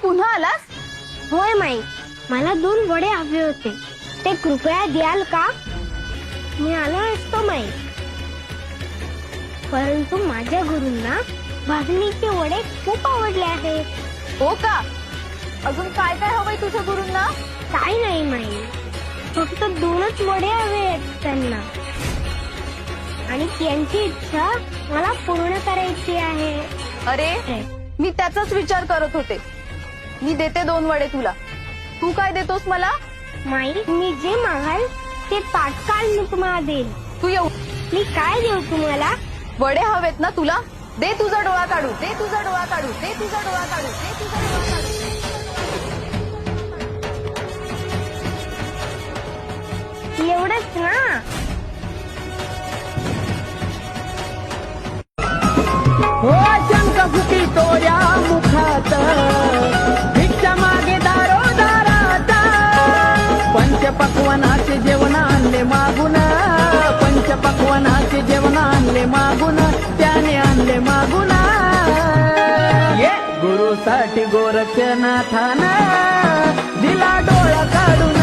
पुन्हा आलास? होय माई, मला 2 वडे हवे होते, ते कृपया द्याल का? मी आलो असतो माई, परंतु माझ्या गुरूंना भाजणीचे वडे खूप आवडले आहेत. हो का? अजून काय काय हवंय तुझ्या गुरूंना? काय नाही माई, फक्त 2च वडे हवे आहेत त्यांना, आणि त्यांची इच्छा मला पूर्ण करायची आहे. अरे मी त्याचाच विचार करत होते. मी देते 2 वडे तुला. तू काय देतोस मला? माई, मी जे मागाल ते तात्काळ मी तुम्हाला देईल. तू येऊ. मी काय देऊ तुम्हाला? वडे हवेत ना तुला? दे तुझा डोळा काढू, दे तुझा डोळा काढू, दे तुझा डोळा काढू, दे तुझा डोळा काढू. एवढंच ना? हो शंख फुटी तोऱ्या मुखात, भिक्षा मागे दारोदारात. पंचपक्वानाचे जेवण आणले मागून, पंचपक्वानाचे जेवण आणले मागून, त्याने आणले मागून. ये गुरुसाठी गोरक्षनाथान दिला डोळा काढून.